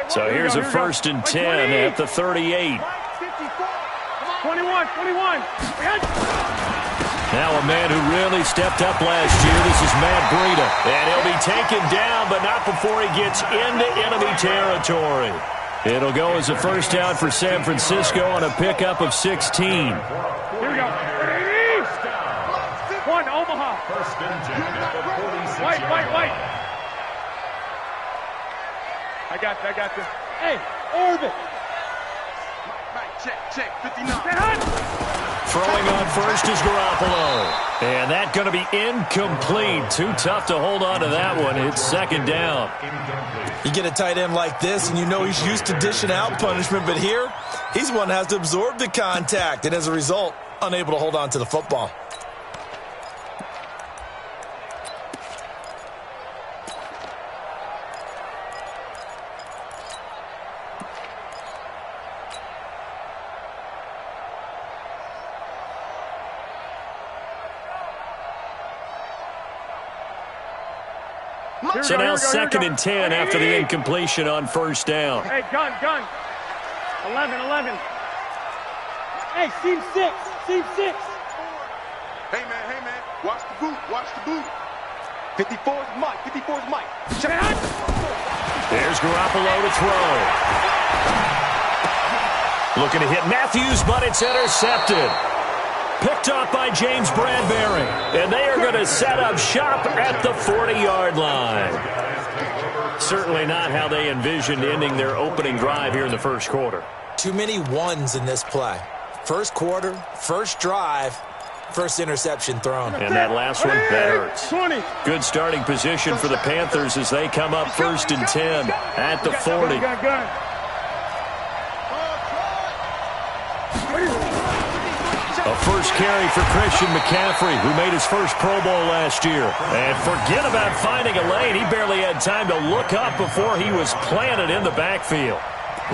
So here's a 1st and 10 at the 38. 21. Now a man who really stepped up last year. This is Matt Breida. And he'll be taken down, but not before he gets into enemy territory. It'll go as a 1st down for San Francisco on a pickup of 16. Here we go. One, Omaha. White. I got this. Hey, Orbit. Check, 59. Throwing on first is Garoppolo. And that's going to be incomplete. Too tough to hold on to that one. It's 2nd down. You get a tight end like this, and you know he's used to dishing out punishment, but here, he's one that has to absorb the contact, and as a result, unable to hold on to the football. So now 2nd and 10 after the incompletion on 1st down. Hey, gun. 11. Hey, seam 6. Hey, man. Watch the boot. 54's Mike. There's Garoppolo to throw. Looking to hit Matthews, but it's intercepted. Picked off by James Bradbury. And they are going to set up shop at the 40-yard line. Certainly not how they envisioned ending their opening drive here in the 1st quarter. Too many ones in this play. 1st quarter, 1st drive, 1st interception thrown. And that last one, that hurts. Good starting position for the Panthers as they come up 1st and 10 at the 40. A 1st carry for Christian McCaffrey, who made his 1st Pro Bowl last year. And forget about finding a lane. He barely had time to look up before he was planted in the backfield.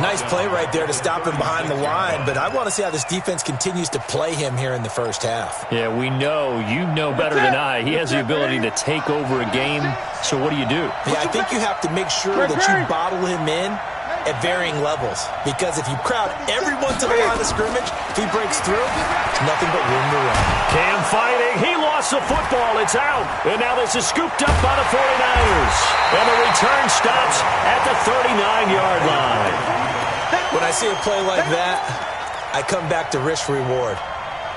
Nice play right there to stop him behind the line, but I want to see how this defense continues to play him here in the 1st half. Yeah, we know. You know better than I. He has the ability to take over a game, so what do? Yeah, I think you have to make sure that you bottle him in at varying levels, because if you crowd everyone to the line of scrimmage, if he breaks through, there's nothing but room to run. Cam fighting. He lost the football. It's out. And now this is scooped up by the 49ers. And the return stops at the 39-yard line. When I see a play like that, I come back to risk-reward.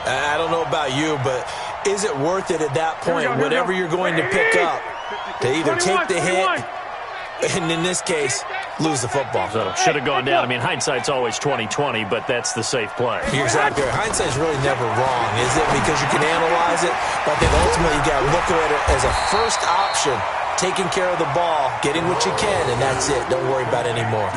I don't know about you, but is it worth it at that point, whatever you're going to pick up, to either take the hit, and in this case, lose the football? So should have gone down. I mean, hindsight's always 20/20, but that's the safe play. You're exactly right. Hindsight's really never wrong, is it? Because you can analyze it, but then ultimately you got to look at it as a first option, taking care of the ball, getting what you can, and that's it. Don't worry about it anymore.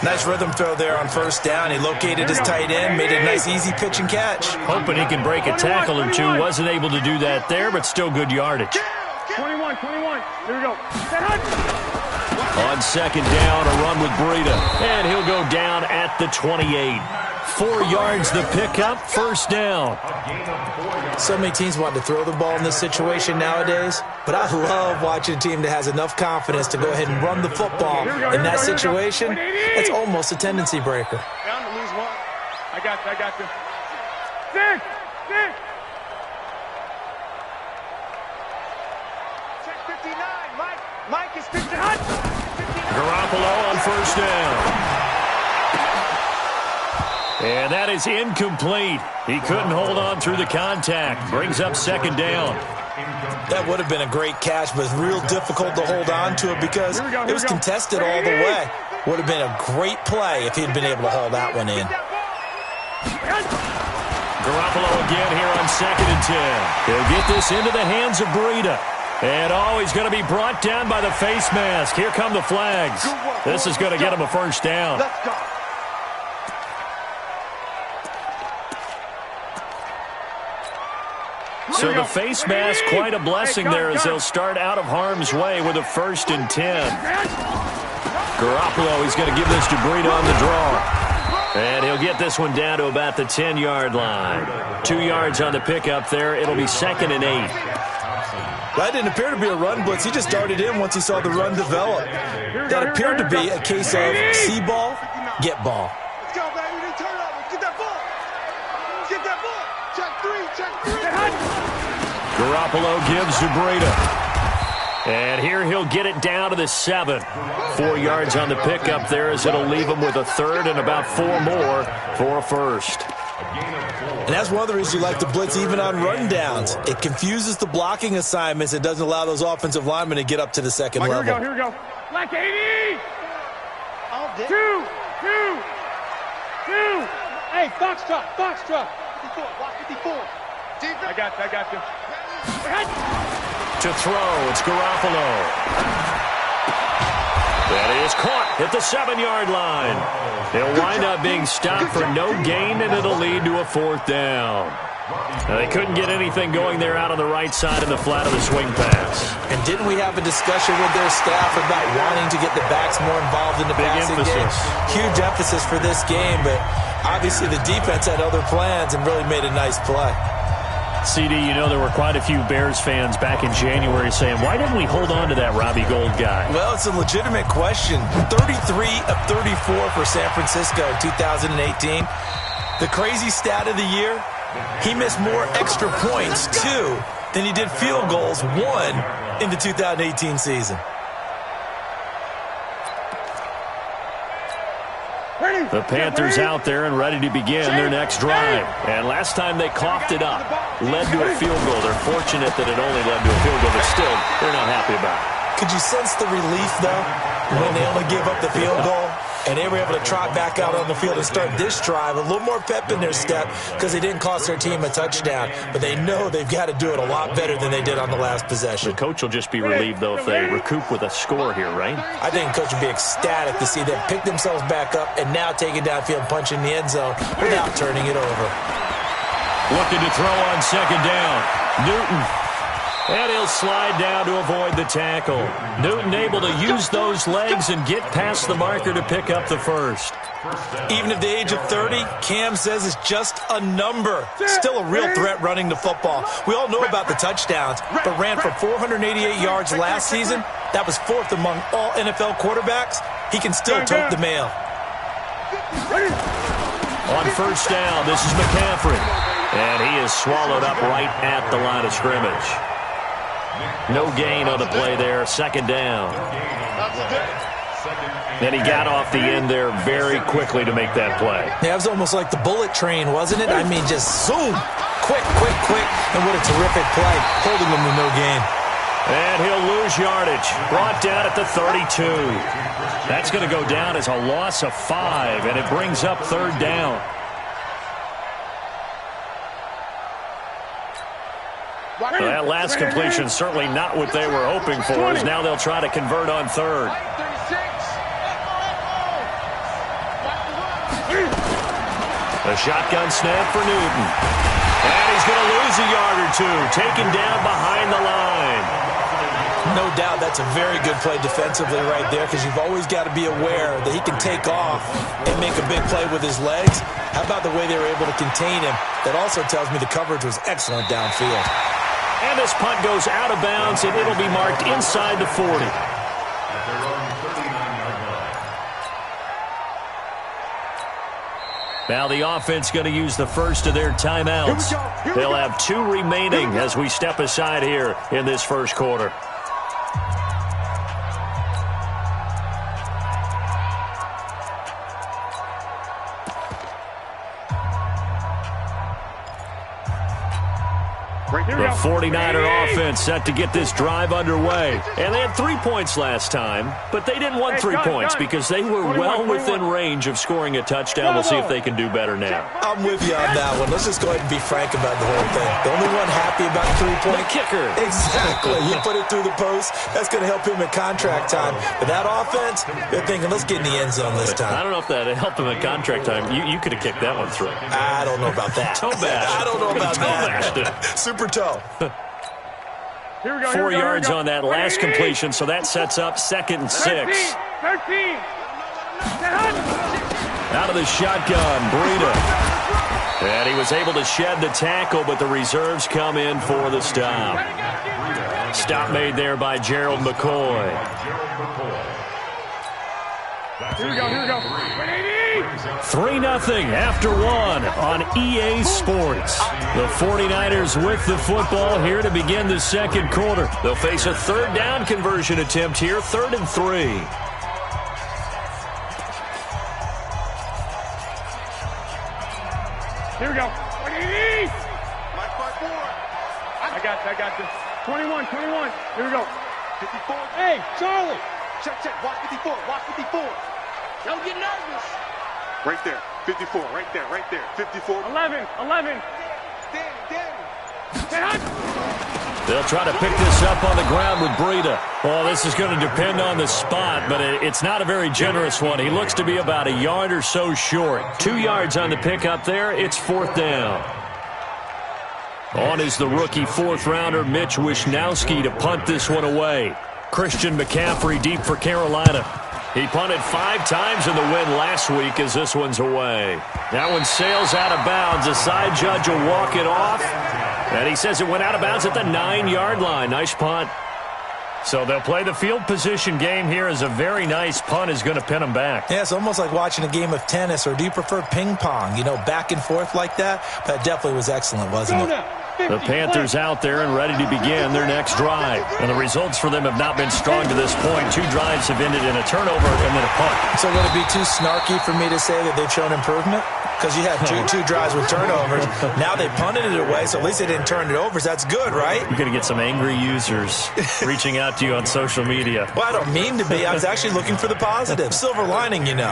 Nice rhythm throw there on 1st down. He located his tight end, made a nice easy pitch and catch. Hoping he can break a tackle or two. Wasn't able to do that there, but still good yardage. 21. Here we go. On 2nd down, a run with Breida. And he'll go down at the 28. 4 yards the pickup, 1st down. So many teams want to throw the ball in this situation nowadays, but I love watching a team that has enough confidence to go ahead and run the football. In that situation, it's almost a tendency breaker. Down to lose one. I got this. Six. Check 59. Mike is 59. Garoppolo on 1st down. And that is incomplete. He couldn't hold on through the contact. Brings up 2nd down. That would have been a great catch, but real difficult to hold on to it because it was contested all the way. Would have been a great play if he'd been able to haul that one in. Garoppolo again here on 2nd and 10. He'll get this into the hands of Breida. And he's going to be brought down by the face mask. Here come the flags. This is going to get him a 1st down. Let's go. So the face mask, quite a blessing there as they'll start out of harm's way with a 1st and 10. Garoppolo, he's going to give this to Breida on the draw. And he'll get this one down to about the 10-yard line. 2 yards on the pickup there. It'll be 2nd and 8. That didn't appear to be a run blitz. He just darted in once he saw the run develop. That appeared to be a case of see ball, get ball. Let's go, baby. They turn up. Let's get that ball. Let's get that ball. Check three. Check three. Garoppolo gives to Breida. And here he'll get it down to the 7. 4 yards on the pickup there as it'll leave him with a third and about 4 more for a first. And that's one of the reasons you like to blitz even on rundowns. It confuses the blocking assignments. It doesn't allow those offensive linemen to get up to the second level. Here we go. Black 80. 2. Hey, Foxtrot. 54. Block 54. I got you. To throw, it's Garoppolo. That is caught at the 7-yard line. He'll wind up being stopped for no gain, and it'll lead to a 4th down. Now, they couldn't get anything going there out on the right side in the flat of the swing pass. And didn't we have a discussion with their staff about wanting to get the backs more involved in the passing game? Huge emphasis for this game, but obviously the defense had other plans and really made a nice play. CD, you know there were quite a few Bears fans back in January saying, why didn't we hold on to that Robbie Gould guy? Well, it's a legitimate question. 33 of 34 for San Francisco in 2018. The crazy stat of the year, he missed more extra points, 2, than he did field goals, 1, in the 2018 season. The Panthers out there and ready to begin their next drive. And last time they coughed it up, led to a field goal. They're fortunate that it only led to a field goal, but still, they're not happy about it. Could you sense the relief, though, when they only gave up the field goal? And they were able to trot back out on the field and start this drive. A little more pep in their step because they didn't cost their team a touchdown. But they know they've got to do it a lot better than they did on the last possession. The coach will just be relieved, though, if they recoup with a score here, right? I think the coach would be ecstatic to see them pick themselves back up and now take it downfield and punch in the end zone without turning it over. Looking to throw on 2nd down. Newton. And he'll slide down to avoid the tackle. Newton able to use those legs and get past the marker to pick up the first. Even at the age of 30, Cam says it's just a number. Still a real threat running the football. We all know about the touchdowns, but ran for 488 yards last season. That was 4th among all NFL quarterbacks. He can still tote the mail. On 1st down, this is McCaffrey. And he is swallowed up right at the line of scrimmage. No gain on the play there, 2nd down. And he got off the end there very quickly to make that play. Yeah, it was almost like the bullet train, wasn't it? I mean, just zoom, quick, and what a terrific play, holding him to no gain. And he'll lose yardage, brought down at the 32. That's going to go down as a loss of 5, and it brings up 3rd down. Well, that last completion certainly not what they were hoping for, as now they'll try to convert on 3rd. A shotgun snap for Newton. And he's going to lose a yard or 2, taken down behind the line. No doubt that's a very good play defensively right there, because you've always got to be aware that he can take off and make a big play with his legs. How about the way they were able to contain him? That also tells me the coverage was excellent downfield. And this punt goes out of bounds, and it'll be marked inside the 40. Now the offense going to use the first of their timeouts. They'll have 2 remaining as we step aside here in this first quarter. The 49er offense set to get this drive underway. And they had 3 points last time, but they didn't want 3 points because they were well within range of scoring a touchdown. We'll see if they can do better now. I'm with you on that one. Let's just go ahead and be frank about the whole thing. The only one happy about the 3-point kicker. Exactly. He put it through the post. That's going to help him at contract time. But that offense, they're thinking, let's get in the end zone this time. I don't know if that helped him at contract time. You could have kicked that one through. I don't know about that. Toe bash. I don't know about that. Super toe. 4 yards on that last completion, so that sets up 2nd and 6. 13. Out of the shotgun, Breida. And he was able to shed the tackle, but the reserves come in for the stop. Stop made there by Gerald McCoy. Here we go, here we go. 3-0 after one on EA Sports. The 49ers with the football here to begin the second quarter. They'll face a third down conversion attempt here, 3rd and 3. Here we go. 180. I got this. 21. Here we go. 54. Hey, Charlie. Check. Watch 54. Don't get nervous. Right there. 54. Right there. 54. 11. Danny. They'll try to pick this up on the ground with Breida. Well, this is going to depend on the spot, but it's not a very generous one. He looks to be about a yard or so short. 2 yards on the pickup there. It's 4th down. On is the rookie 4th-rounder Mitch Wishnowsky to punt this one away. Christian McCaffrey deep for Carolina. He punted 5 times in the win last week as this one's away. That one sails out of bounds. The side judge will walk it off. And he says it went out of bounds at the 9-yard line. Nice punt. So they'll play the field position game here as a very nice punt is going to pin them back. Yeah, it's almost like watching a game of tennis, or do you prefer ping pong? You know, back and forth like that? That definitely was excellent, wasn't it? The Panthers out there and ready to begin their next drive. And the results for them have not been strong to this point. 2 drives have ended in a turnover and then a punt. So would it be too snarky for me to say that they've shown improvement? Because you had two drives with turnovers. Now they punted it away, so at least they didn't turn it over. So that's good, right? You're going to get some angry users reaching out to you on social media. Well, I don't mean to be. I was actually looking for the positive. Silver lining, you know.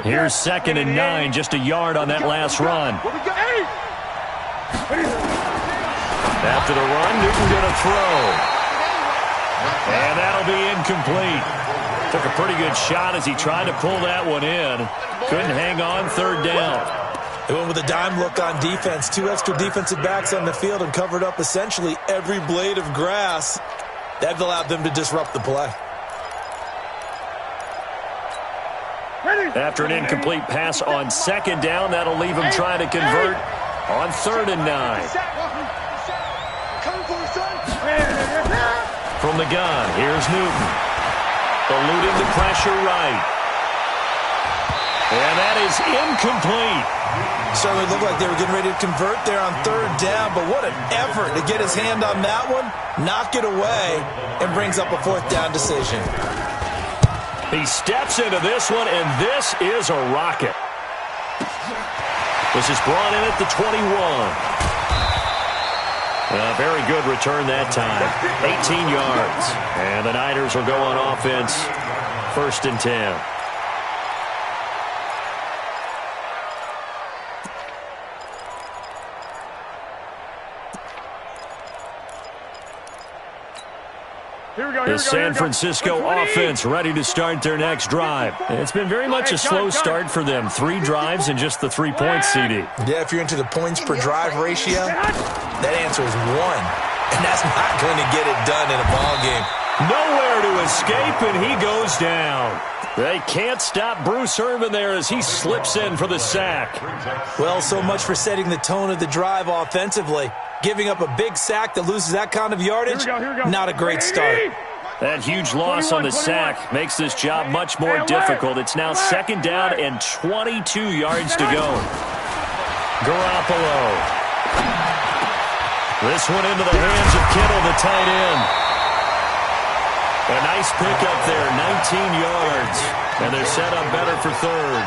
Here's 2nd and 9, just a yard on that last run. After the run, Newton going to throw. And that'll be incomplete. Took a pretty good shot as he tried to pull that one in. Couldn't hang on, 3rd down. They went with a dime look on defense. 2 extra defensive backs on the field and covered up essentially every blade of grass. That allowed them to disrupt the play. After an incomplete pass on 2nd down, that'll leave him trying to convert on 3rd and 9. From the gun, here's Newton. Eluding the pressure right. And that is incomplete. Certainly looked like they were getting ready to convert there on 3rd down, but what an effort to get his hand on that one, knock it away, and brings up a 4th down decision. He steps into this one, and this is a rocket. This is brought in at the 21. A very good return that time. 18 yards. And the Niners will go on offense. 1st and 10. The San Francisco offense ready to start their next drive. It's been very much a slow start for them. 3 drives and just the 3 points, CD. Yeah, if you're into the points per drive ratio, that answer is 1. And that's not going to get it done in a ball game. Nowhere to escape, and he goes down. They can't stop Bruce Irvin there as he slips in for the sack. Well, so much for setting the tone of the drive offensively. Giving up a big sack that loses that kind of yardage, Here we go. Not a great start. That huge loss on the sack makes this job much more difficult. It's now 2nd down and 22 yards to go. Garoppolo. This one into the hands of Kittle, the tight end. A nice pickup there, 19 yards. And they're set up better for 3rd.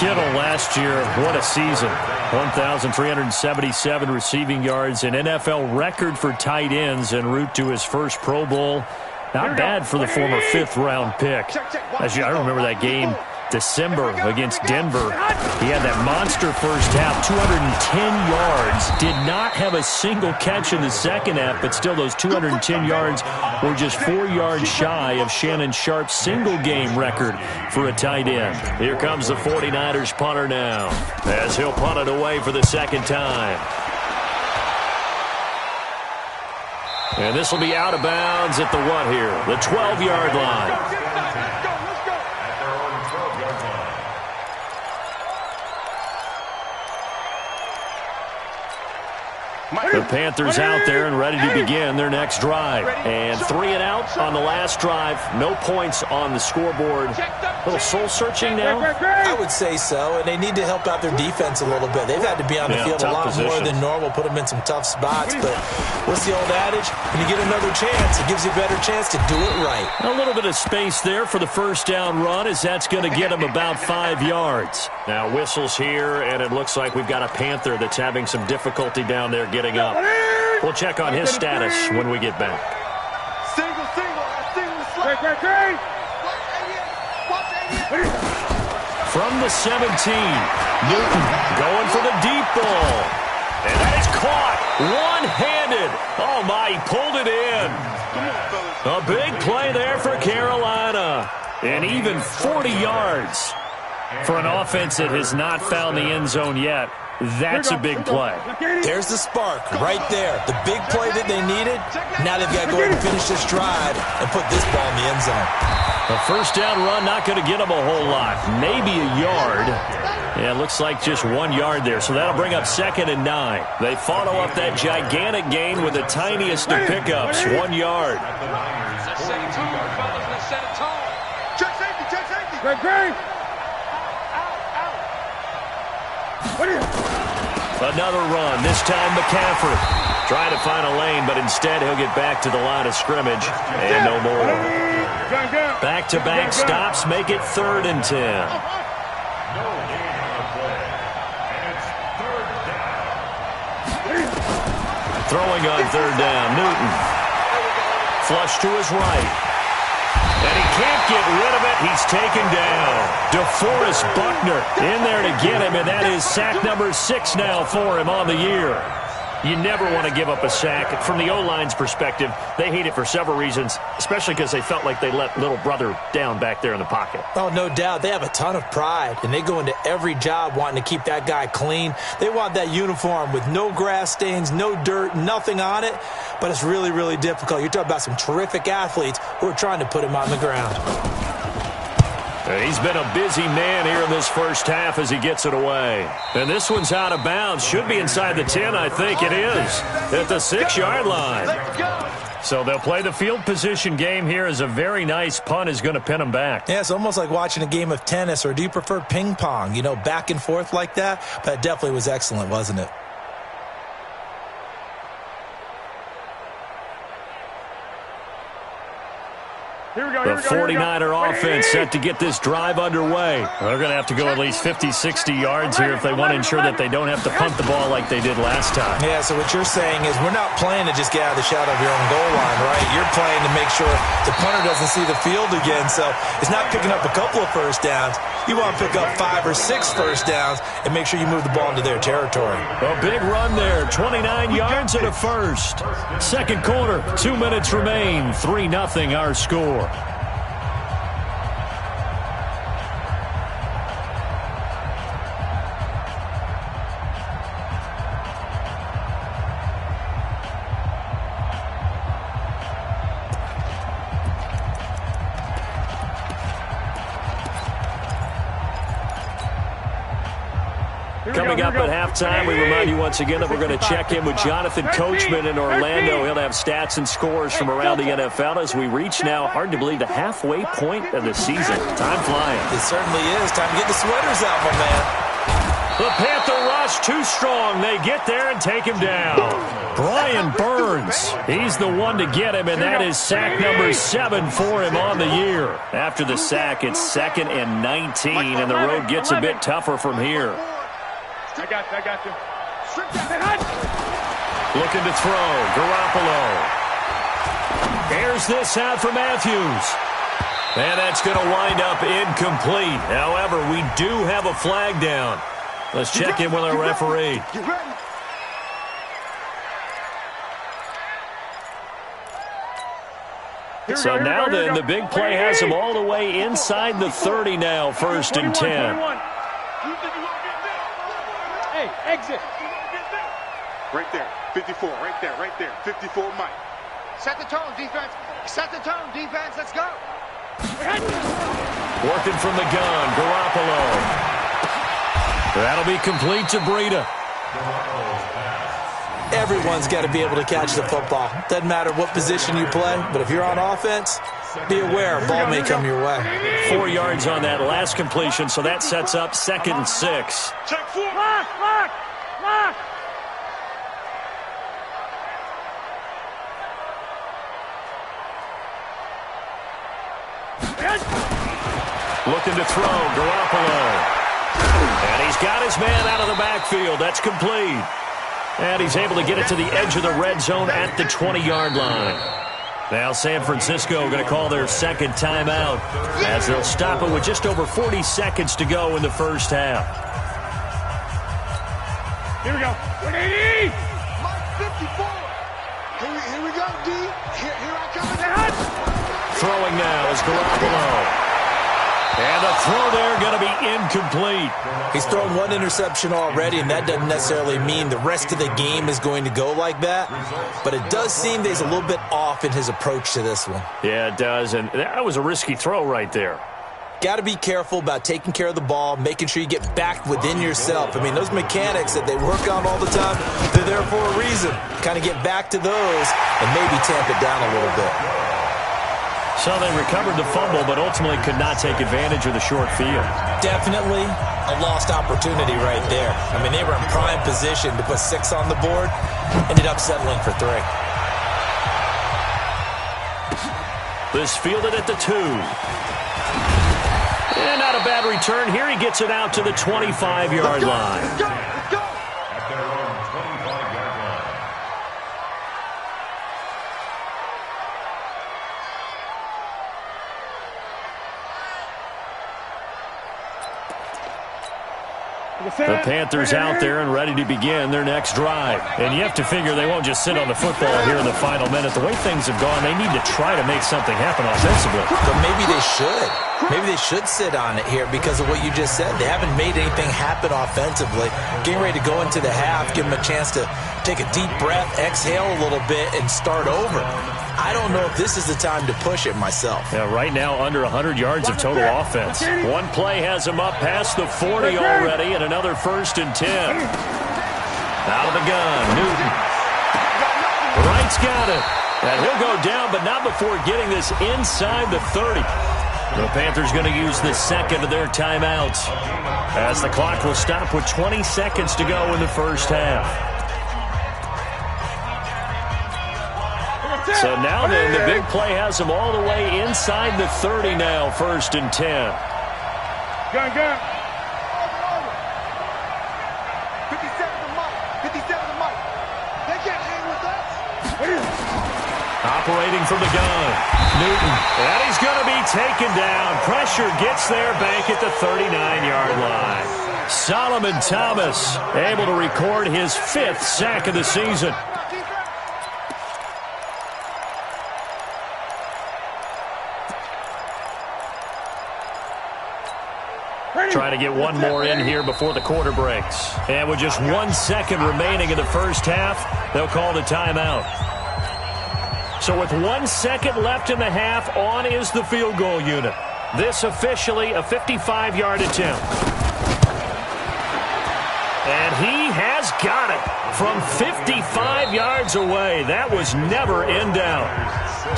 Kittle last year, what a season. 1,377 receiving yards, an NFL record for tight ends en route to his first Pro Bowl. Not bad for the former 5th-round pick. I remember that game, December against Denver. He had that monster first half, 210 yards. Did not have a single catch in the second half, but still those 210 yards were just 4 yards shy of Shannon Sharp's single-game record for a tight end. Here comes the 49ers punter now, as he'll punt it away for the 2nd time. And this will be out of bounds at the what here? The 12-yard line. The Panthers out there and ready to begin their next drive. And 3 and out on the last drive. No points on the scoreboard. A little soul-searching now? I would say so, and they need to help out their defense a little bit. They've had to be on the field a lot more than normal, put them in some tough spots. But what's the old adage? When you get another chance, it gives you a better chance to do it right. A little bit of space there for the first down run, as that's going to get them about 5 yards. Now whistles here, and it looks like we've got a Panther that's having some difficulty down there getting up. We'll check on his status when we get back. From the 17, Newton going for the deep ball. And that is caught one-handed. Oh, my, he pulled it in. A big play there for Carolina. And even 40 yards for an offense that has not found the end zone yet. That's a big play. There's the spark right there. The big play that they needed. Now they've got to go ahead and finish this drive and put this ball in the end zone. A first down run, not going to get them a whole lot. Maybe a yard. Yeah, it looks like just 1 yard there. So that'll bring up 2nd and 9. They follow up that gigantic gain with the tiniest of pickups, 1 yard. Set a tone, fellas. Let's set a tone. Check safety, check safety. Great. Another run, this time McCaffrey. Trying to find a lane, but instead he'll get back to the line of scrimmage. And no more. Back-to-back stops make it 3rd and 10. Throwing on 3rd down, Newton. Flush to his right. And he can't get rid of it. He's taken down. DeForest Buckner in there to get him, and that is sack number 6 now for him on the year. You never want to give up a sack. From the O-line's perspective, they hate it for several reasons, especially because they felt like they let little brother down back there in the pocket. Oh, no doubt. They have a ton of pride, and they go into every job wanting to keep that guy clean. They want that uniform with no grass stains, no dirt, nothing on it, but it's really, really difficult. You're talking about some terrific athletes who are trying to put him on the ground. He's been a busy man here in this first half as he gets it away. And this one's out of bounds. Should be inside the 10, I think it is, at the 6-yard line. So they'll play the field position game here as a very nice punt is going to pin them back. Yeah, it's almost like watching a game of tennis, or do you prefer ping pong? You know, back and forth like that? But it definitely was excellent, wasn't it? The 49er offense set to get this drive underway. They're going to have to go at least 50, 60 yards here if they want to ensure that they don't have to punt the ball like they did last time. Yeah, so what you're saying is we're not playing to just get out of the shadow of your own goal line, right? You're playing to make sure the punter doesn't see the field again. So it's not picking up a couple of first downs. You want to pick up 5 or 6 first downs and make sure you move the ball into their territory. A big run there, 29 yards and a first. Second quarter, 2 minutes remain, 3-0 our score. Coming up at halftime, we remind you once again that we're going to check in with Jonathan Coachman in Orlando. He'll have stats and scores from around the NFL as we reach now, hard to believe, the halfway point of the season. Time flying. It certainly is. Time to get the sweaters out, my man. The Panther rush too strong. They get there and take him down. Brian Burns, he's the one to get him, and that is sack number 7 for him on the year. After the sack, it's 2nd and 19, and the road gets a bit tougher from here. I got you. Looking to throw. Garoppolo. Airs this out for Matthews. And that's going to wind up incomplete. However, we do have a flag down. Let's check in with our referee. So now then, the big play has him all the way inside the 30 now, 1st and 10. Hey, exit. Right there, 54, right there, 54 Mike. Set the tone, defense. Set the tone, defense. Let's go. Working from the gun, Garoppolo. That'll be complete to Breida. Everyone's got to be able to catch the football. Doesn't matter what position you play, but if you're on offense, be aware, ball may come your way. 4 yards on that last completion, so that sets up 2nd and 6. Check 4. Lock. Looking to throw, Garoppolo. And he's got his man out of the backfield. That's complete. And he's able to get it to the edge of the red zone at the 20-yard line. Now San Francisco going to call their second timeout as they'll stop it with just over 40 seconds to go in the first half. Here we go. 180. Mike 54. Here we go, D. Here I come. Throwing now is Garoppolo. And the throw there going to be incomplete. He's thrown 1 interception already, and that doesn't necessarily mean the rest of the game is going to go like that. But it does seem that he's a little bit off in his approach to this one. Yeah, it does, and that was a risky throw right there. Got to be careful about taking care of the ball, making sure you get back within yourself. I mean, those mechanics that they work on all the time, they're there for a reason. Kind of get back to those and maybe tamp it down a little bit. So they recovered the fumble, but ultimately could not take advantage of the short field. Definitely a lost opportunity right there. I mean, they were in prime position to put 6 on the board, ended up settling for 3. This fielded at the 2. And not a bad return. Here he gets it out to the 25-yard line. Let's go. At their own 25-yard line. The Panthers out there and ready to begin their next drive. And you have to figure they won't just sit on the football here in the final minute. The way things have gone, they need to try to make something happen offensively. But maybe they should. Maybe they should sit on it here because of what you just said. They haven't made anything happen offensively. Getting ready to go into the half, give them a chance to take a deep breath, exhale a little bit, and start over. I don't know if this is the time to push it myself. Yeah, right now under 100 yards of total offense. One play has him up past the 40 already, and another 1st and 10. Out of the gun, Newton. Wright's got it. And he'll go down, but not before getting this inside the 30. The Panthers going to use the second of their timeouts as the clock will stop with 20 seconds to go in the first half. So now then, the big play has them all the way inside the 30 now, 1st and 10. Gun. 57 to Mike. 57 to Mike. They can't hang with us. Operating from the gun, Newton. And he's going to be taken down. Pressure gets there back at the 39-yard line. Solomon Thomas able to record his 5th sack of the season. Trying to get one more in here before the quarter breaks. And with just 1 second remaining in the first half, they'll call the timeout. So with 1 second left in the half, on is the field goal unit. This officially a 55-yard attempt. And he has got it from 55 yards away. That was never in doubt.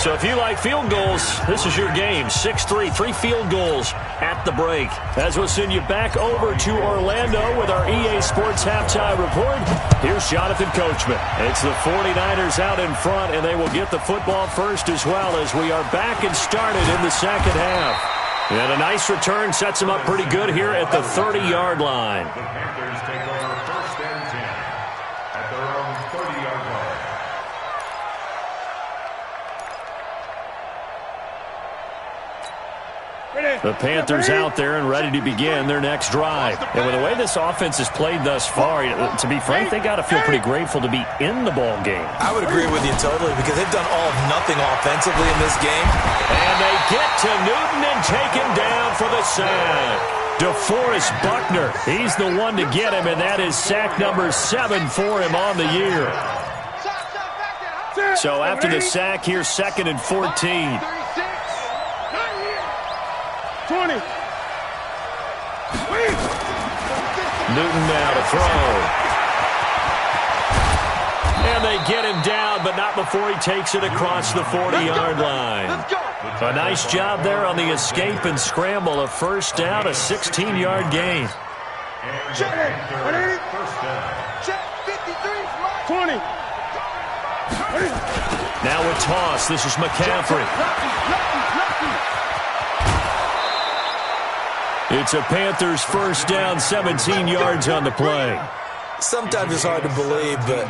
So if you like field goals, this is your game. 6-3, 3 field goals at the break. As we'll send you back over to Orlando with our EA Sports Halftime Report. Here's Jonathan Coachman. It's the 49ers out in front, and they will get the football first as well as we are back and started in the second half. And a nice return sets them up pretty good here at the 30-yard line. The Panthers take over 1st and 10 at their own 30-yard line. The Panthers out there and ready to begin their next drive. And with the way this offense has played thus far, to be frank, they got to feel pretty grateful to be in the ball game. I would agree with you totally because they've done all of nothing offensively in this game. And they get to Newton and take him down for the sack. DeForest Buckner, he's the one to get him, and that is sack number 7 for him on the year. So after the sack, here's 2nd and 14. 20. Newton now to throw. And they get him down, but not before he takes it across the 40-yard line. A nice job there on the escape and scramble. A first down, a 16-yard gain. Check. Check. 53. 20. Now a toss. This is McCaffrey. It's a Panthers first down, 17 yards on the play. Sometimes it's hard to believe, but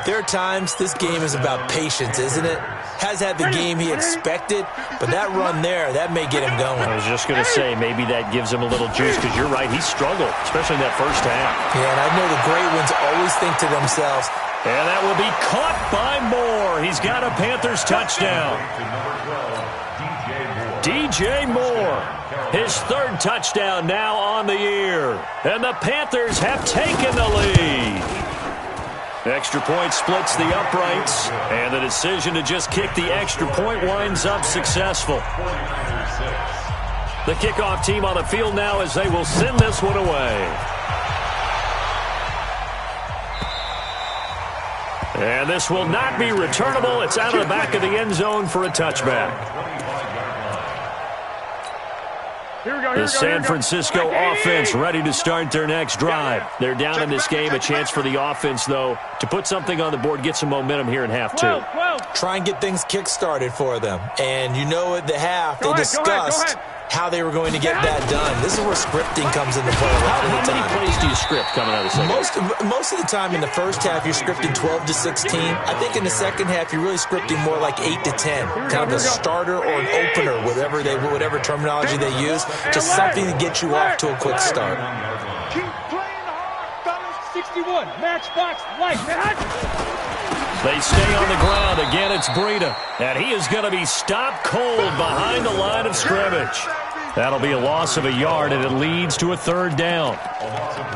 there are times this game is about patience, isn't it? Has had the game he expected, but that run there, that may get him going. I was just going to say, maybe that gives him a little juice, because you're right, he struggled, especially in that first half. Yeah, and I know the great ones always think to themselves, and that will be caught by Moore. He's got a Panthers touchdown. DJ Moore, his third touchdown now on the year. And the Panthers have taken the lead. Extra point splits the uprights, and the decision to just kick the extra point winds up successful. The kickoff team on the field now as they will send this one away. And this will not be returnable. It's out of the back of the end zone for a touchback. The San Francisco offense ready to start their next drive. They're down in this game. A chance for the offense, though, to put something on the board, get some momentum here in half two. Try and get things kick-started for them. And you know at the half, they discussed how they were going to get that done. This is where scripting comes into play a lot of the time. How many plays do you script coming out of the second? Most of the time in the first half, you're scripting 12 to 16. I think in the second half, you're really scripting more like 8 to 10. Kind of a starter or an opener, whatever terminology they use. Just something to get you off to a quick start. Keep playing hard, fellas. 61. Matchbox life. They stay on the ground. Again, it's Breida. And he is going to be stopped cold behind the line of scrimmage. That'll be a loss of a yard, and it leads to a third down.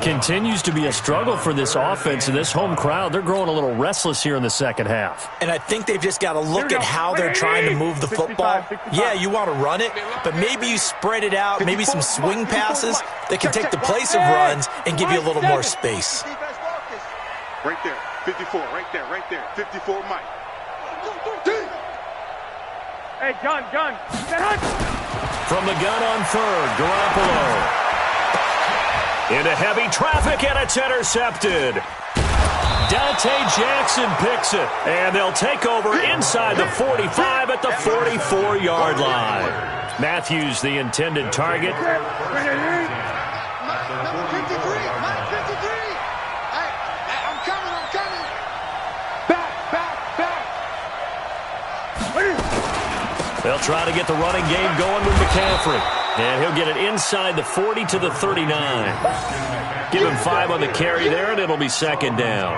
Continues to be a struggle for this offense and this home crowd. They're growing a little restless here in the second half. And I think they've just got to look at how they're trying to move the football. Yeah, you want to run it, but maybe you spread it out, maybe some swing passes that can take the place of runs and give you a little more space. Right there, 54, right there, 54, Mike. Hey, gun. From the gun on third, Garoppolo. Into heavy traffic, and it's intercepted. Dante Jackson picks it, and they'll take over inside the 45 at the 44-yard line. Matthews, the intended target. They'll try to get the running game going with McCaffrey. And he'll get it inside the 40 to the 39. Give him 5 on the carry there, and it'll be second down.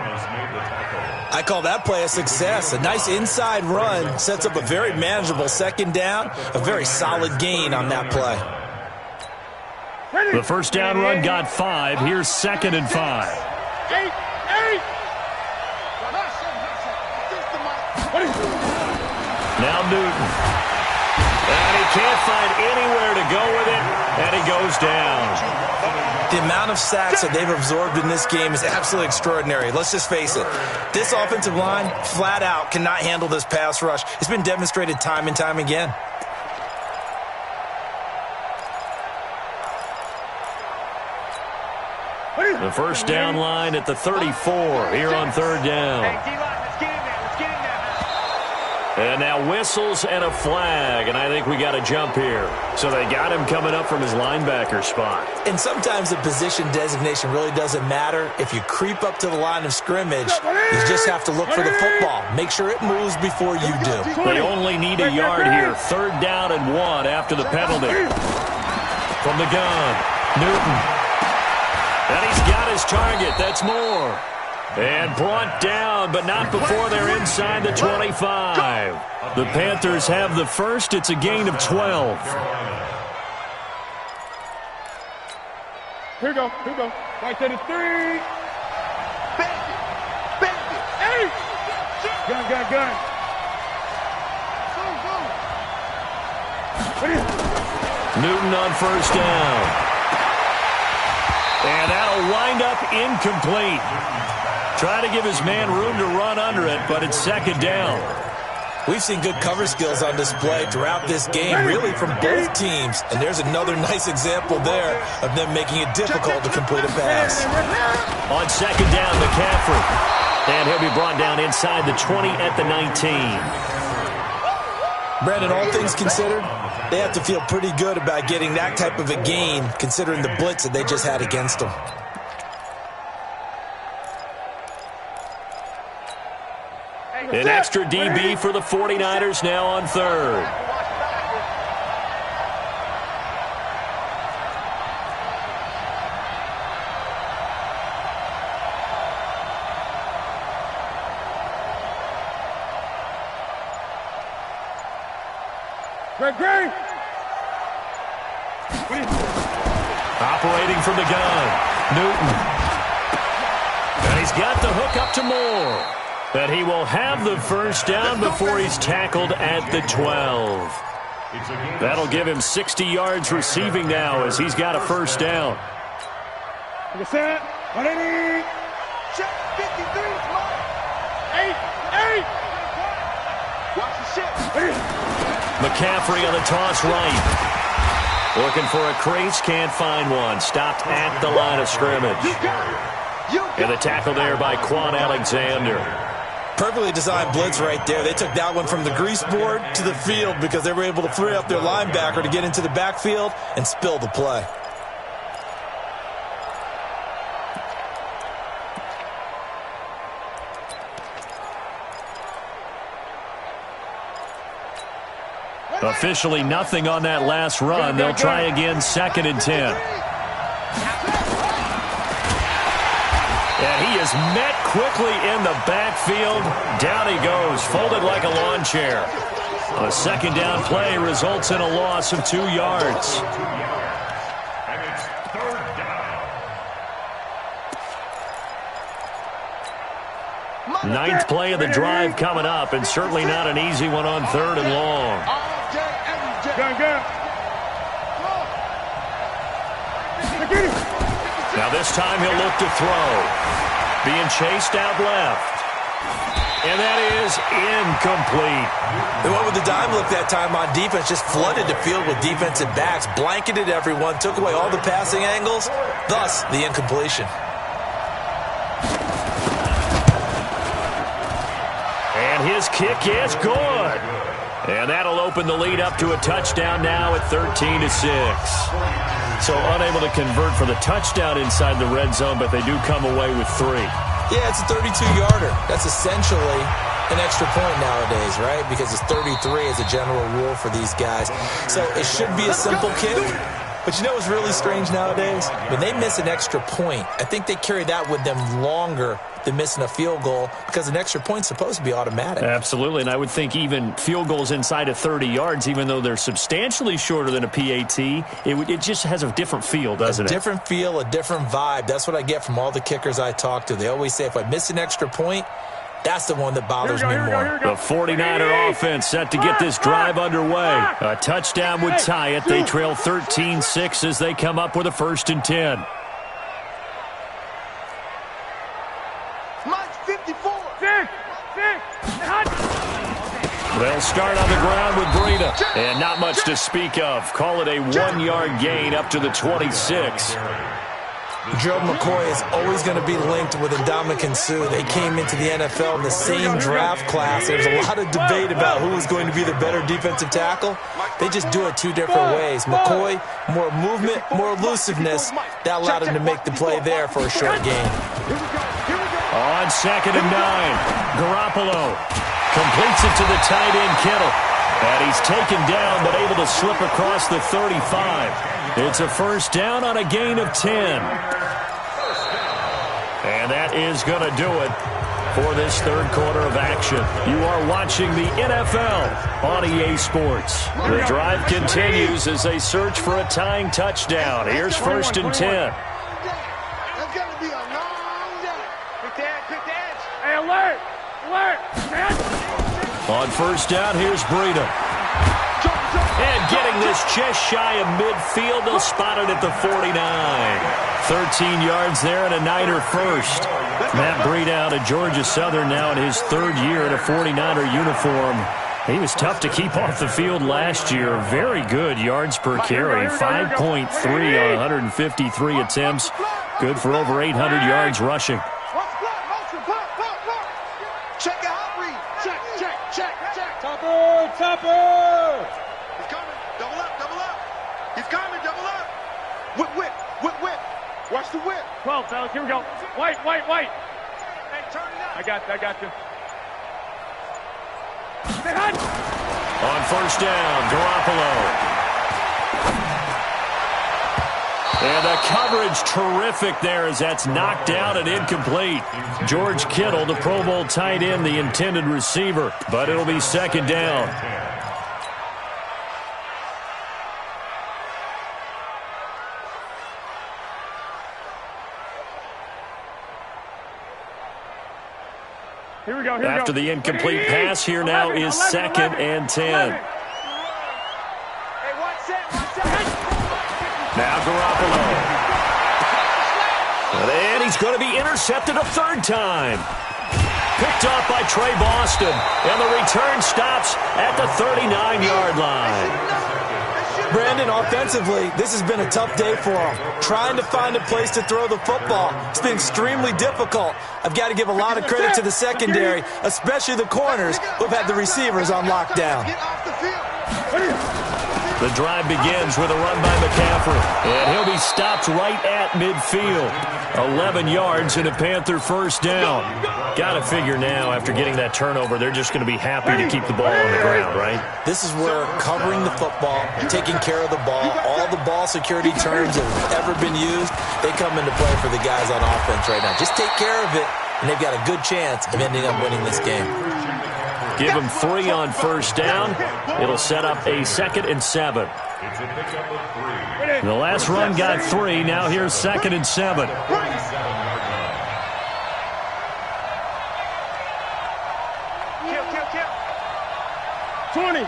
I call that play a success. A nice inside run sets up a very manageable second down. A very solid gain on that play. The first down run got 5. Here's second and 5. 8. Now Newton. And he can't find anywhere to go with it, and he goes down. The amount of sacks that they've absorbed in this game is absolutely extraordinary. Let's just face it. This offensive line, flat out, cannot handle this pass rush. It's been demonstrated time and time again. The first down line at the 34 here on third down. And now whistles and a flag, and I think we got a jump here. So they got him coming up from his linebacker spot. And sometimes the position designation really doesn't matter. If you creep up to the line of scrimmage, you just have to look for the football. Make sure it moves before you do. They only need a yard here. Third down and 1 after the penalty. From the gun, Newton. And he's got his target. That's Moore. And brought down, but not before they're inside the 25. The Panthers have the first. It's a gain of 12. Here we go. Right to the 3. Back it. 8. Gun. Newton on first down. And that'll wind up incomplete. Trying to give his man room to run under it, but it's second down. We've seen good cover skills on display throughout this game, really from both teams. And there's another nice example there of them making it difficult to complete a pass. On second down, McCaffrey. And he'll be brought down inside the 20 at the 19. Brandon, all things considered, they have to feel pretty good about getting that type of a gain, considering the blitz that they just had against them. An extra DB for the 49ers now on third. Great. Operating from the gun, Newton. And he's got the hook up to Moore. But he will have the first down before he's tackled at the 12. That'll give him 60 yards receiving now as he's got a first down. Set. 180. Check 53. Eight. Watch the shit. McCaffrey on the toss right. Looking for a crease, can't find one. Stopped at the line of scrimmage. And the tackle there by Quan Alexander. Perfectly designed blitz right there. They took that one from the grease board to the field because they were able to free up their linebacker to get into the backfield and spill the play. Officially nothing on that last run. They'll try again, second and 10. And he is met quickly in the backfield. Down he goes, folded like a lawn chair. A second down play results in a loss of 2 yards. And it's third down. Ninth play of the drive coming up, and certainly not an easy one on third and long. Go. Now this time he'll look to throw. Being chased out left. And that is incomplete. They went with the dime look that time on defense, just flooded the field with defensive backs, blanketed everyone, took away all the passing angles, thus the incompletion. And his kick is good. And that'll open the lead up to a touchdown now at 13-6. So unable to convert for the touchdown inside the red zone, but they do come away with 3. Yeah, it's a 32-yarder. That's essentially an extra point nowadays, right? Because it's 33 as a general rule for these guys. So it should be a simple kick. But you know what's really strange nowadays? When they miss an extra point, I think they carry that with them longer than missing a field goal because an extra point's supposed to be automatic. Absolutely, and I would think even field goals inside of 30 yards, even though they're substantially shorter than a PAT, it just has a different feel, doesn't it? A different feel, a different vibe. That's what I get from all the kickers I talk to. They always say if I miss an extra point, that's the one that bothers me more. The 49er offense set to get this drive underway. A touchdown would tie it. They trail 13-6 as they come up with a 1st and 10. Mike 54. They'll start on the ground with Breida. And not much to speak of. Call it a 1-yard gain up to the 26. Gerald McCoy is always going to be linked with Ndamukong Suh. They came into the NFL in the same draft class. There's a lot of debate about who was going to be the better defensive tackle. They just do it 2 different ways. McCoy, more movement, more elusiveness. That allowed him to make the play there for a short gain. On 2nd and 9, Garoppolo completes it to the tight end, Kittle. And he's taken down, but able to slip across the 35. It's a first down on a gain of 10. And that is going to do it for this third quarter of action. You are watching the NFL on EA Sports. The drive continues as they search for a tying touchdown. Here's 1st and 10. That's going to be a long day. Quick edge. Hey, alert. On 1st down, here's Breida. And getting this just shy of midfield, they'll spot it at the 49. 13 yards there and a Niner first. Matt Breida out of Georgia Southern now in his third year in a 49er uniform. He was tough to keep off the field last year. Very good yards per carry, 5.3 on 153 attempts. Good for over 800 yards rushing. Check it out, read. Check. Topper! He's coming. Double up. He's coming, double up. Whip. Watch the whip. 12, fellas, here we go. White. Hey, turn it up. I got you. On first down, Garoppolo. And the coverage terrific there as that's knocked down and incomplete. George Kittle, the Pro Bowl tight end, the intended receiver. But it'll be second down. Here we go. After the incomplete pass, here now is second and 10. Hey, one set. Now Garoppolo. And he's going to be intercepted a third time. Picked off by Trey Boston. And the return stops at the 39-yard line. Brandon, offensively, this has been a tough day for him. Trying to find a place to throw the football. It's been extremely difficult. I've got to give a lot of credit to the secondary, especially the corners who've had the receivers on lockdown. Get off the field. The drive begins with a run by McCaffrey. And he'll be stopped right at midfield. 11 yards and a Panther first down. Got to figure now, after getting that turnover, they're just going to be happy to keep the ball on the ground, right? This is where covering the football, taking care of the ball, all the ball security terms that have ever been used, they come into play for the guys on offense right now. Just take care of it, and they've got a good chance of ending up winning this game. Give them 3 on first down. It'll set up a 2nd and 7. The last run got 3. Now here's 2nd and 7. Kill. 20.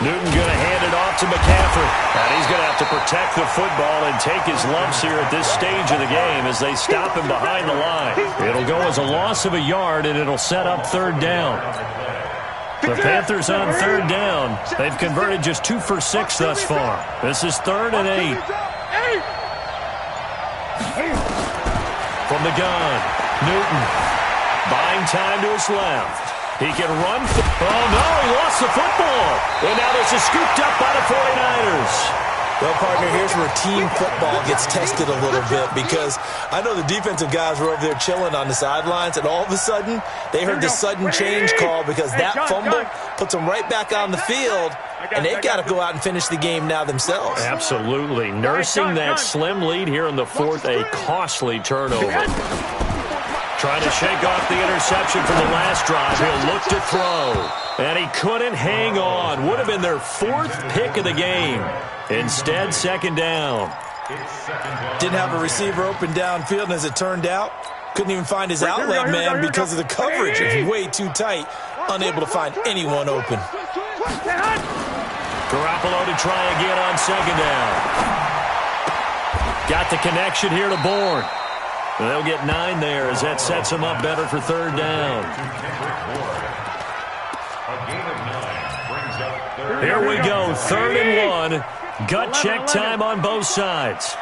Newton going to hand it off to McCaffrey. And he's going to have to protect the football and take his lumps here at this stage of the game as they stop him behind the line. It'll go as a loss of a yard, and it'll set up third down. The Panthers on third down. They've converted just 2 for 6 thus far. This is 3rd and 8. From the gun, Newton buying time to his left. He can run. Oh, no, he lost the football. And now this is scooped up by the 49ers. Well, partner, here's where team football gets tested a little bit, because I know the defensive guys were over there chilling on the sidelines, and all of a sudden they heard the sudden change call because that fumble puts them right back on the field, and they've got to go out and finish the game now themselves. Absolutely. Nursing that slim lead here in the 4th, a costly turnover. Trying to shake off the interception from the last drive. He'll look to throw. And he couldn't hang on. Would have been their 4th pick of the game. Instead, 2nd down. Didn't have a receiver open downfield, and as it turned out, couldn't even find his outlet man because of the coverage. It's way too tight. Unable to find anyone open. Garoppolo to try again on 2nd down. Got the connection here to Bourne. They'll get 9 there as that sets them up better for 3rd down. Here we go, 3rd and 1. Gut check time on both sides.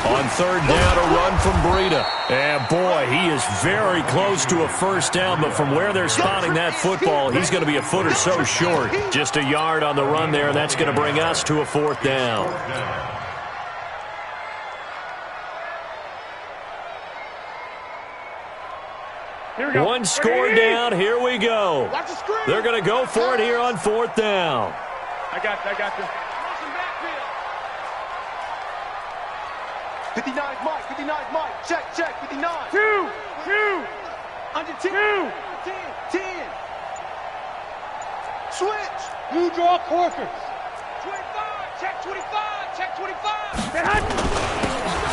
On 3rd down, a run from Breida. And boy, he is very close to a first down, but from where they're spotting that football, he's going to be a foot or so short. Just a yard on the run there, and that's going to bring us to a 4th down. One score down. Here we go. They're going to go for it here on 4th down. I got you. 59's Mike. Check. 59. 2. Under 10. 10. Switch. You draw Corker. 25. Check 25.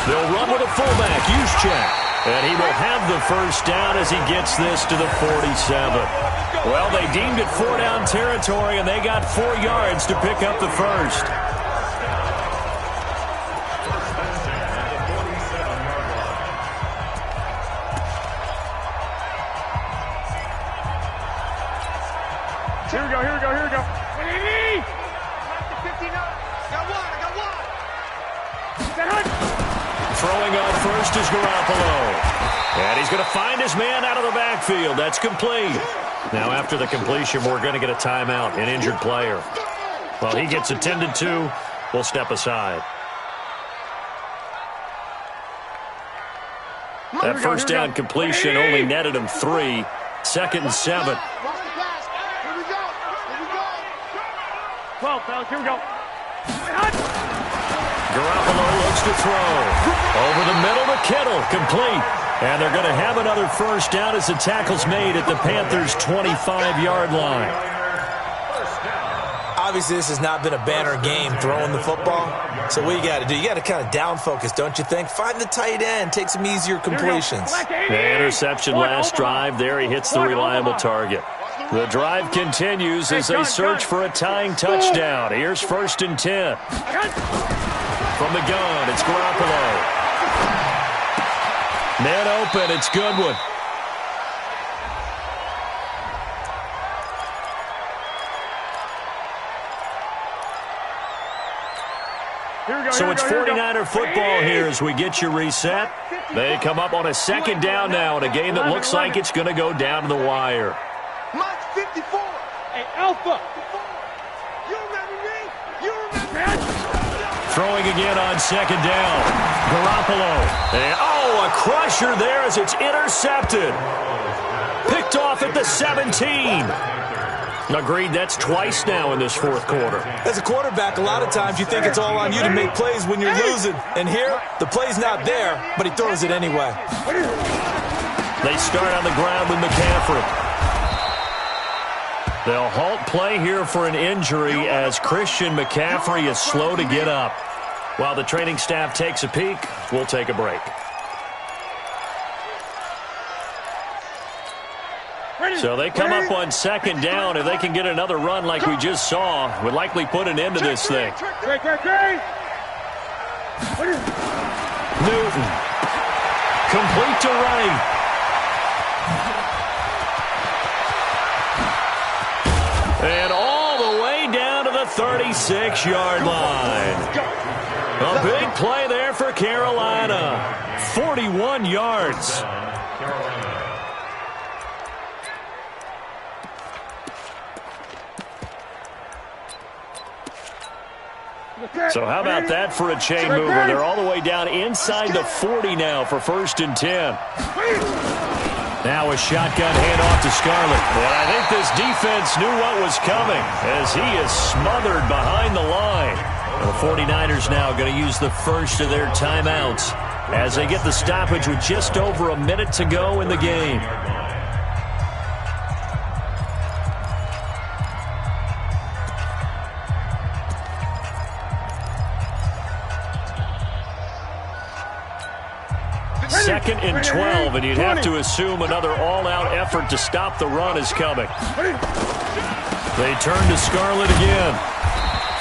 They'll run with a fullback. Use check. And he will have the first down as he gets this to the 47. Well, they deemed it 4-down territory, and they got 4 yards to pick up the first. Here we go, here we go, here we go. Throwing on first is Garoppolo. And he's going to find his man out of the backfield. That's complete. Now, after the completion, we're going to get a timeout, an injured player. Well, he gets attended to. We'll step aside. That first down completion only netted him 3. 2nd and 7. 12, fellas, here we go. Garoppolo looks to throw. Over the middle to Kittle. Complete. And they're going to have another first down as the tackle's made at the Panthers' 25-yard line. Obviously, this has not been a banner game throwing the football. So what you got to do, you got to kind of down focus, don't you think? Find the tight end, take some easier completions. The interception last drive. There he hits the reliable target. The drive continues as they search for a tying touchdown. Here's 1st and 10. From the gun, it's Garoppolo. Man open, it's Goodwin. So it's 49er football here as we get you reset. They come up on a 2nd down now in a game that looks like it's going to go down to the wire. Mike 54. Hey, Alpha. You remember me? You remember me? Throwing again on 2nd down. Garoppolo. And, a crusher there as it's intercepted. Picked off at the 17. Agreed, that's twice now in this 4th quarter. As a quarterback, a lot of times you think it's all on you to make plays when you're losing. And here, the play's not there, but he throws it anyway. They start on the ground with McCaffrey. They'll halt play here for an injury as Christian McCaffrey is slow to get up. While the training staff takes a peek, we'll take a break. So they come up on 2nd down. If they can get another run like we just saw, would likely put an end to this thing. Newton. Complete to Wright. And all the way down to the 36-yard line. A big play there for Carolina. 41 yards. So how about that for a chain mover? They're all the way down inside the 40 now for 1st and 10. Now a shotgun handoff to Scarlett. And I think this defense knew what was coming as he is smothered behind the line. And the 49ers now going to use the first of their timeouts as they get the stoppage with just over a minute to go in the game. Second and 12, and you'd have to assume another all-out effort to stop the run is coming. They turn to Scarlett again.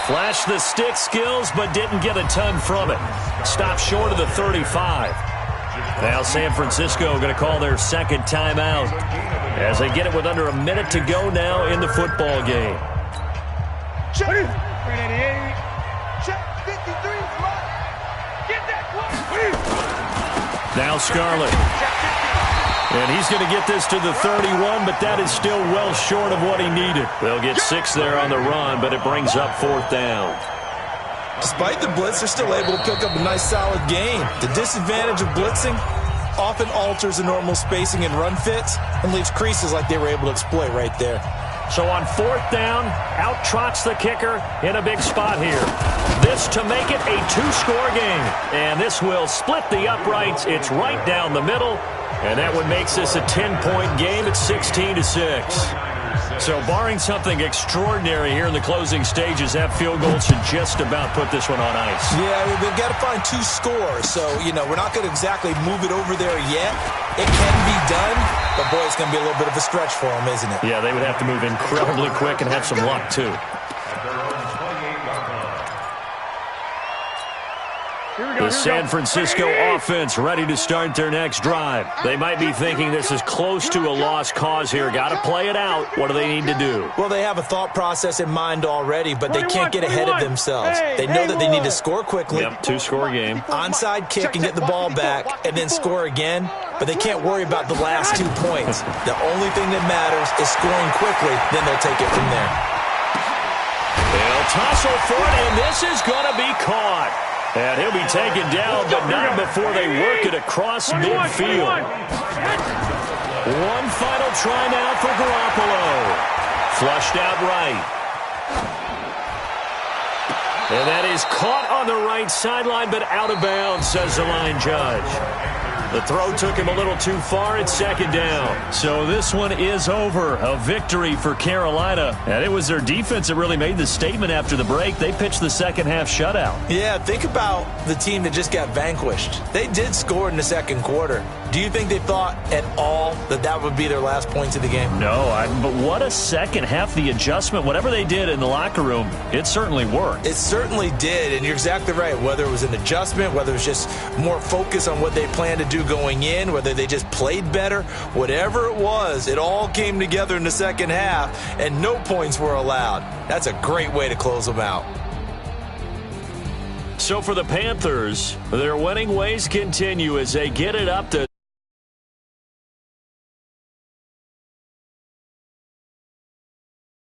Flashed the stick skills, but didn't get a ton from it. Stopped short of the 35. Now San Francisco going to call their 2nd timeout as they get it with under a minute to go now in the football game. Check 53. Get that clock. Now Scarlett. And he's going to get this to the 31, but that is still well short of what he needed. They'll get 6 there on the run, but it brings up 4th down. Despite the blitz, they're still able to pick up a nice, solid gain. The disadvantage of blitzing often alters the normal spacing and run fits and leaves creases like they were able to exploit right there. So on 4th down, out trots the kicker in a big spot here. This to make it a 2-score game. And this will split the uprights. It's right down the middle. And that one makes this a 10-point game at 16-6. So barring something extraordinary here in the closing stages, that field goal should just about put this one on ice. Yeah, they've got to find 2 scores. So, we're not going to exactly move it over there yet. It can be done, but, boy, it's going to be a little bit of a stretch for them, isn't it? Yeah, they would have to move incredibly quick and have some luck, too. The San Francisco offense ready to start their next drive. They might be thinking this is close to a lost cause here. Got to play it out. What do they need to do? Well, they have a thought process in mind already, but they can't get ahead of themselves. They know that they need to score quickly. Yep, 2-score game. Onside kick and get the ball back and then score again, but they can't worry about the last 2 points. The only thing that matters is scoring quickly, then they'll take it from there. They'll tussle for it, and this is going to be caught. And he'll be taken down, but not before they work it across midfield. One final try now for Garoppolo. Flushed out right. And that is caught on the right sideline, but out of bounds, says the line judge. The throw took him a little too far. It's second down. So this one is over. A victory for Carolina. And it was their defense that really made the statement after the break. They pitched the second half shutout. Yeah, think about the team that just got vanquished. They did score in the second quarter. Do you think they thought at all that that would be their last points of the game? No, but what a second half. The adjustment, whatever they did in the locker room, it certainly worked. It certainly did, and you're exactly right. Whether it was an adjustment, whether it was just more focus on what they planned to do going in, whether they just played better, whatever it was, it all came together in the second half, and no points were allowed. That's a great way to close them out. So for the Panthers, their winning ways continue as they get it up to